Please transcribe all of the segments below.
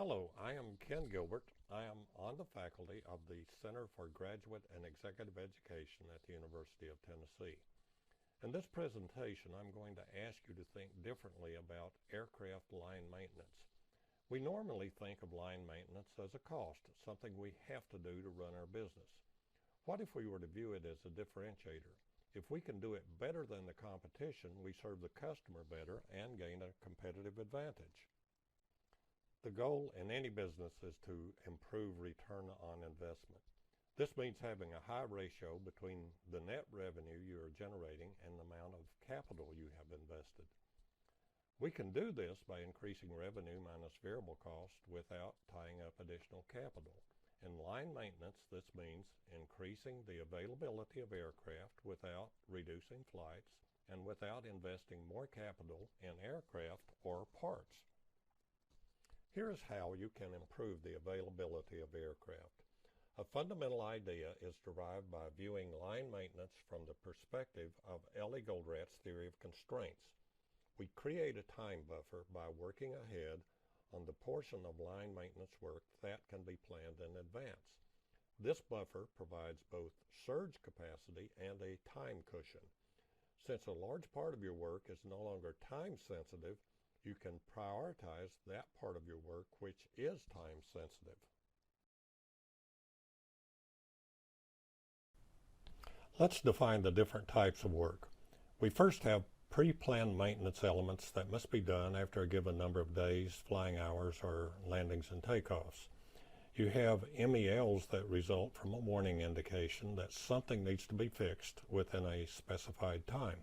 Hello, I am Ken Gilbert. I am on the faculty of the Center for Graduate and Executive Education at the University of Tennessee. In this presentation, I'm going to ask you to think differently about aircraft line maintenance. We normally think of line maintenance as a cost, something we have to do to run our business. What if we were to view it as a differentiator? If we can do it better than the competition, we serve the customer better and gain a competitive advantage. The goal in any business is to improve return on investment. This means having a high ratio between the net revenue you are generating and the amount of capital you have invested. We can do this by increasing revenue minus variable cost without tying up additional capital. In line maintenance, this means increasing the availability of aircraft without reducing flights and without investing more capital in aircraft or parts. Here's how you can improve the availability of aircraft. A fundamental idea is derived by viewing line maintenance from the perspective of Ellie Goldrat's theory of constraints. We create a time buffer by working ahead on the portion of line maintenance work that can be planned in advance. This buffer provides both surge capacity and a time cushion. Since a large part of your work is no longer time sensitive, you can prioritize that part of your work which is time sensitive. Let's define the different types of work. We first have pre-planned maintenance elements that must be done after a given number of days, flying hours, or landings and takeoffs. You have MELs that result from a warning indication that something needs to be fixed within a specified time.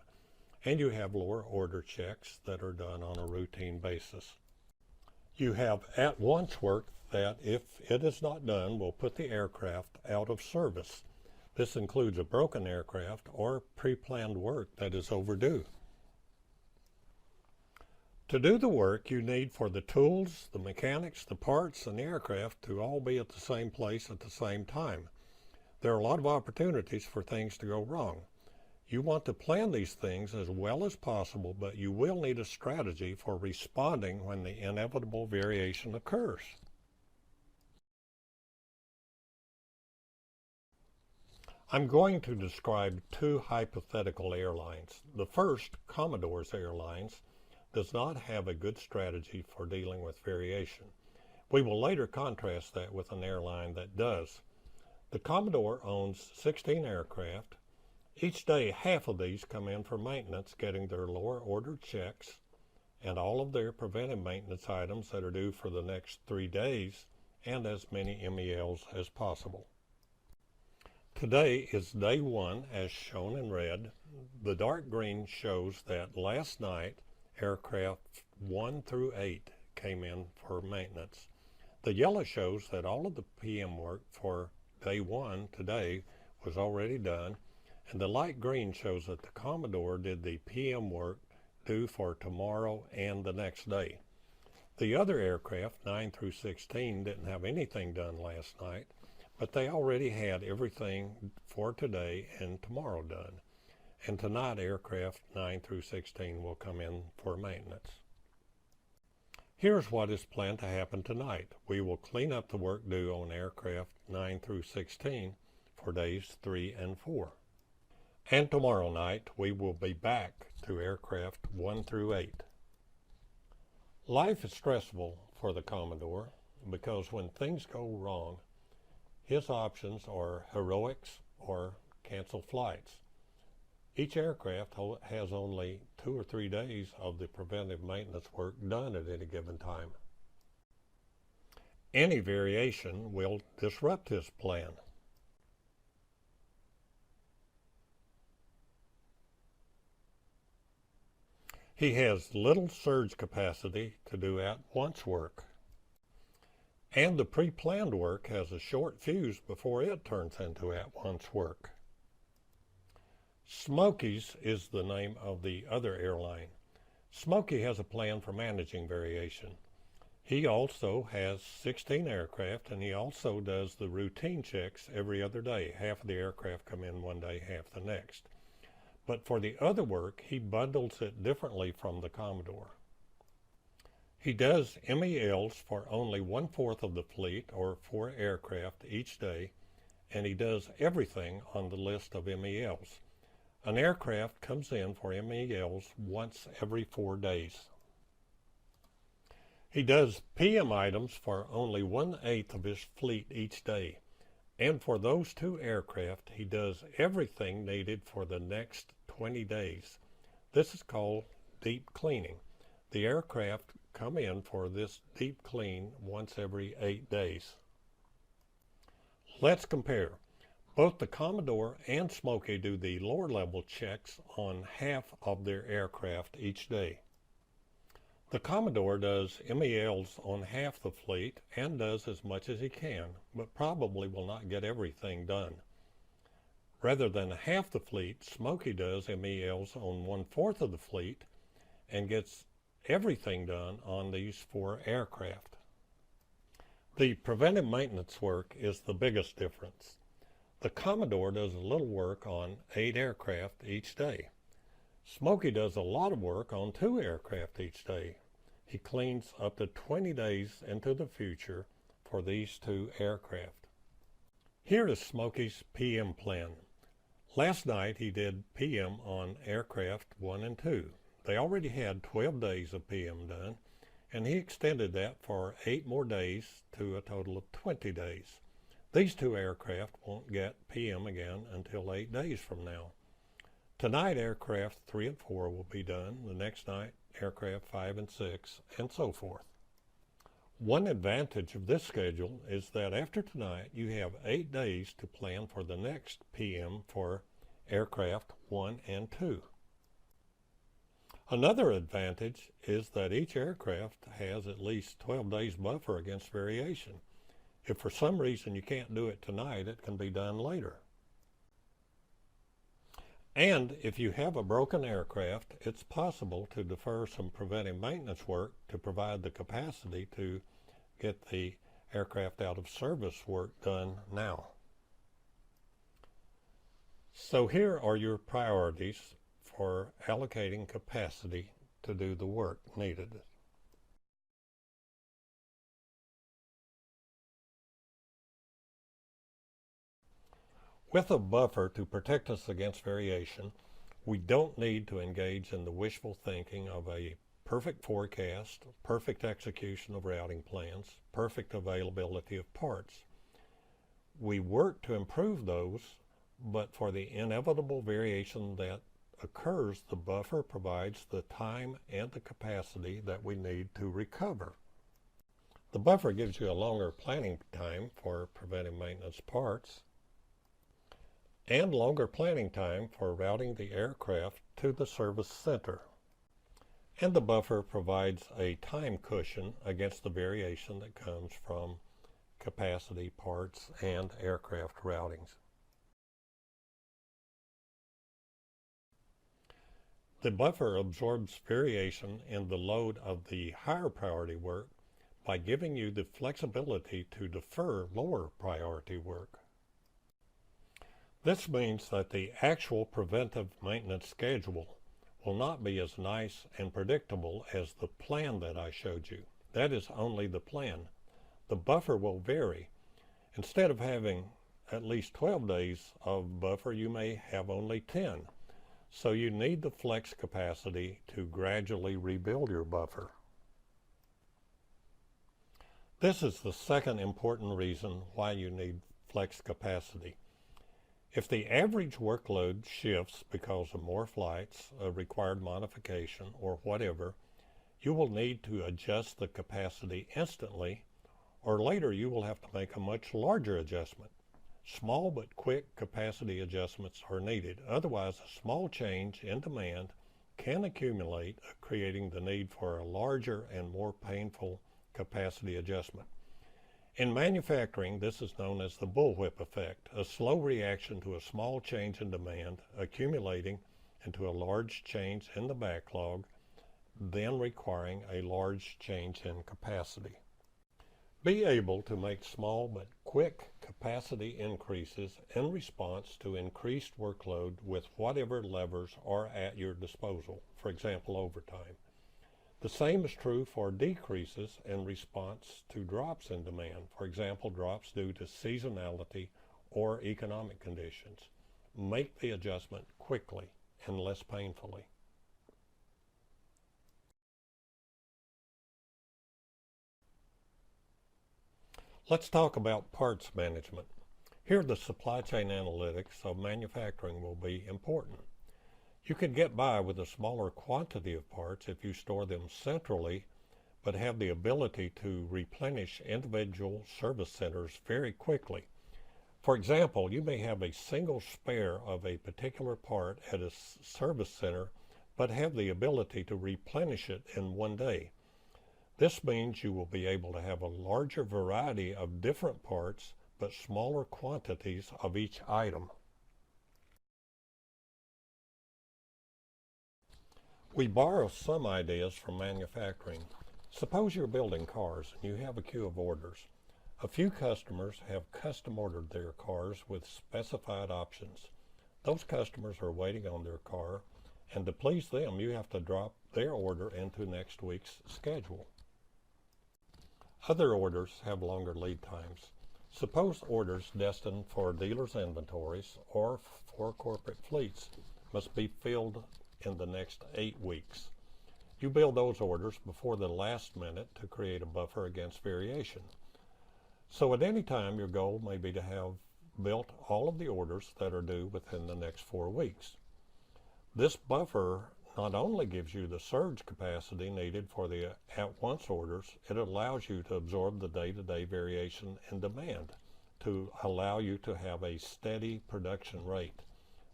And you have lower order checks that are done on a routine basis. You have at-once work that, if it is not done, will put the aircraft out of service. This includes a broken aircraft or pre-planned work that is overdue. To do the work, you need for the tools, the mechanics, the parts, and the aircraft to all be at the same place at the same time. There are a lot of opportunities for things to go wrong. You want to plan these things as well as possible, but you will need a strategy for responding when the inevitable variation occurs. I'm going to describe two hypothetical airlines. The first, Commodore's Airlines, does not have a good strategy for dealing with variation. We will later contrast that with an airline that does. The Commodore owns 16 aircraft. Each day, half of these come in for maintenance, getting their lower order checks and all of their preventive maintenance items that are due for the next 3 days, and as many MELs as possible. Today is day 1, as shown in red. The dark green shows that last night, aircraft 1 through 8 came in for maintenance. The yellow shows that all of the PM work for day 1 today was already done, and the light green shows that the Commodore did the PM work due for tomorrow and the next day. The other aircraft, 9 through 16, didn't have anything done last night, but they already had everything for today and tomorrow done. And tonight, aircraft 9 through 16 will come in for maintenance. Here's what is planned to happen tonight. We will clean up the work due on aircraft 9 through 16 for days 3 and 4. And tomorrow night, we will be back to aircraft 1 through 8. Life is stressful for the Commodore because when things go wrong, his options are heroics or cancel flights. Each aircraft has only 2 or 3 days of the preventive maintenance work done at any given time. Any variation will disrupt his plan. He has little surge capacity to do at-once work. And the pre-planned work has a short fuse before it turns into at-once work. Smokey's is the name of the other airline. Smokey has a plan for managing variation. He also has 16 aircraft, and he also does the routine checks every other day. Half of the aircraft come in one day, half the next. But for the other work, he bundles it differently from the Commodore. He does MELs for only 1/4 of the fleet, or 4 aircraft each day, and he does everything on the list of MELs. An aircraft comes in for MELs once every 4 days. He does PM items for only 1/8 of his fleet each day, and for those 2 aircraft, he does everything needed for the next 20 days. This is called deep cleaning. The aircraft come in for this deep clean once every 8 days. Let's compare. Both the Commodore and Smokey do the lower level checks on half of their aircraft each day. The Commodore does MELs on half the fleet and does as much as he can, but probably will not get everything done. Rather than half the fleet, Smokey does MELs on 1/4 of the fleet and gets everything done on these 4 aircraft. The preventive maintenance work is the biggest difference. The Commodore does a little work on 8 aircraft each day. Smokey does a lot of work on 2 aircraft each day. He cleans up to 20 days into the future for these 2 aircraft. Here is Smokey's PM plan. Last night he did PM on aircraft 1 and 2. They already had 12 days of PM done, and he extended that for 8 more days to a total of 20 days. These 2 aircraft won't get PM again until 8 days from now. Tonight, aircraft 3 and 4 will be done. The next night, aircraft 5 and 6, and so forth. One advantage of this schedule is that after tonight, you have 8 days to plan for the next PM for aircraft 1 and 2. Another advantage is that each aircraft has at least 12 days buffer against variation. If for some reason you can't do it tonight, it can be done later. And if you have a broken aircraft, it's possible to defer some preventive maintenance work to provide the capacity to get the aircraft out of service work done now. So here are your priorities for allocating capacity to do the work needed. With a buffer to protect us against variation, we don't need to engage in the wishful thinking of a perfect forecast, perfect execution of routing plans, perfect availability of parts. We work to improve those, but for the inevitable variation that occurs, the buffer provides the time and the capacity that we need to recover. The buffer gives you a longer planning time for preventive maintenance parts and longer planning time for routing the aircraft to the service center. And the buffer provides a time cushion against the variation that comes from capacity, parts, and aircraft routings. The buffer absorbs variation in the load of the higher priority work by giving you the flexibility to defer lower priority work. This means that the actual preventive maintenance schedule will not be as nice and predictable as the plan that I showed you. That is only the plan. The buffer will vary. Instead of having at least 12 days of buffer, you may have only 10. So you need the flex capacity to gradually rebuild your buffer. This is the second important reason why you need flex capacity. If the average workload shifts because of more flights, a required modification, or whatever, you will need to adjust the capacity instantly, or later you will have to make a much larger adjustment. Small but quick capacity adjustments are needed. Otherwise, a small change in demand can accumulate, creating the need for a larger and more painful capacity adjustment. In manufacturing, this is known as the bullwhip effect, a slow reaction to a small change in demand, accumulating into a large change in the backlog, then requiring a large change in capacity. Be able to make small but quick capacity increases in response to increased workload with whatever levers are at your disposal, for example, overtime. The same is true for decreases in response to drops in demand. For example, drops due to seasonality or economic conditions. Make the adjustment quickly and less painfully. Let's talk about parts management. Here, the supply chain analytics of manufacturing will be important. You can get by with a smaller quantity of parts if you store them centrally, but have the ability to replenish individual service centers very quickly. For example, you may have a single spare of a particular part at a service center, but have the ability to replenish it in one day. This means you will be able to have a larger variety of different parts, but smaller quantities of each item. We borrow some ideas from manufacturing. Suppose you're building cars and you have a queue of orders. A few customers have custom ordered their cars with specified options. Those customers are waiting on their car, and to please them, you have to drop their order into next week's schedule. Other orders have longer lead times. Suppose orders destined for dealers' inventories or for corporate fleets must be filled in the next 8 weeks. You build those orders before the last minute to create a buffer against variation. So at any time, your goal may be to have built all of the orders that are due within the next 4 weeks. This buffer not only gives you the surge capacity needed for the at-once orders, it allows you to absorb the day-to-day variation in demand to allow you to have a steady production rate.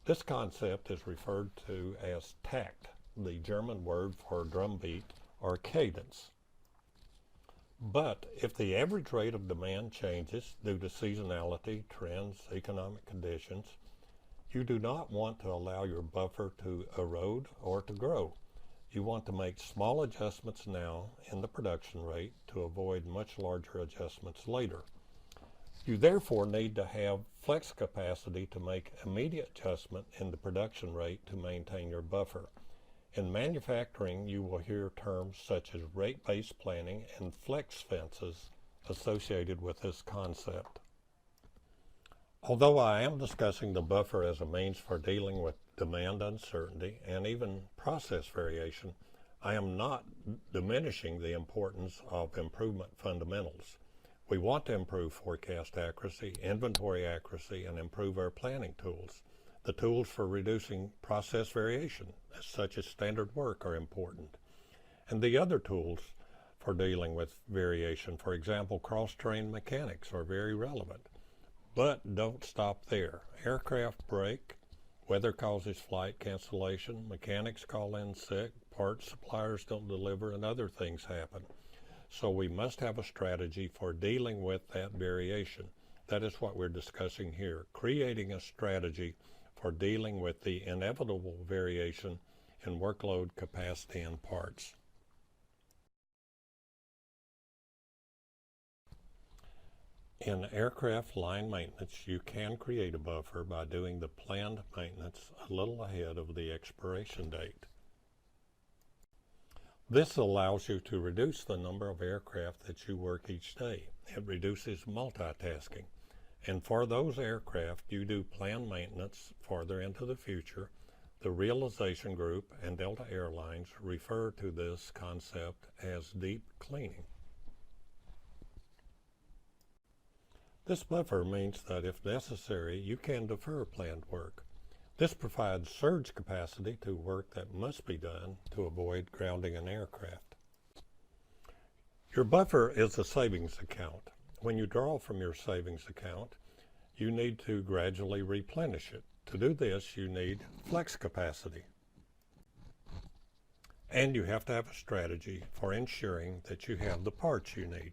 This concept is referred to as takt, the German word for drumbeat or cadence. But if the average rate of demand changes due to seasonality, trends, economic conditions, you do not want to allow your buffer to erode or to grow. You want to make small adjustments now in the production rate to avoid much larger adjustments later. You therefore need to have flex capacity to make immediate adjustment in the production rate to maintain your buffer. In manufacturing, you will hear terms such as rate-based planning and flex fences associated with this concept. Although I am discussing the buffer as a means for dealing with demand uncertainty and even process variation, I am not diminishing the importance of improvement fundamentals. We want to improve forecast accuracy, inventory accuracy, and improve our planning tools. The tools for reducing process variation, such as standard work, are important. And the other tools for dealing with variation, for example, cross-trained mechanics, are very relevant. But don't stop there. Aircraft break, weather causes flight cancellation, mechanics call in sick, parts suppliers don't deliver, and other things happen. So we must have a strategy for dealing with that variation. That is what we're discussing here, creating a strategy for dealing with the inevitable variation in workload, capacity, and parts. In aircraft line maintenance, you can create a buffer by doing the planned maintenance a little ahead of the expiration date. This allows you to reduce the number of aircraft that you work each day. It reduces multitasking. And for those aircraft you do planned maintenance farther into the future, the Realization Group and Delta Airlines refer to this concept as deep cleaning. This buffer means that if necessary, you can defer planned work. This provides surge capacity to work that must be done to avoid grounding an aircraft. Your buffer is a savings account. When you draw from your savings account, you need to gradually replenish it. To do this, you need flex capacity. And you have to have a strategy for ensuring that you have the parts you need.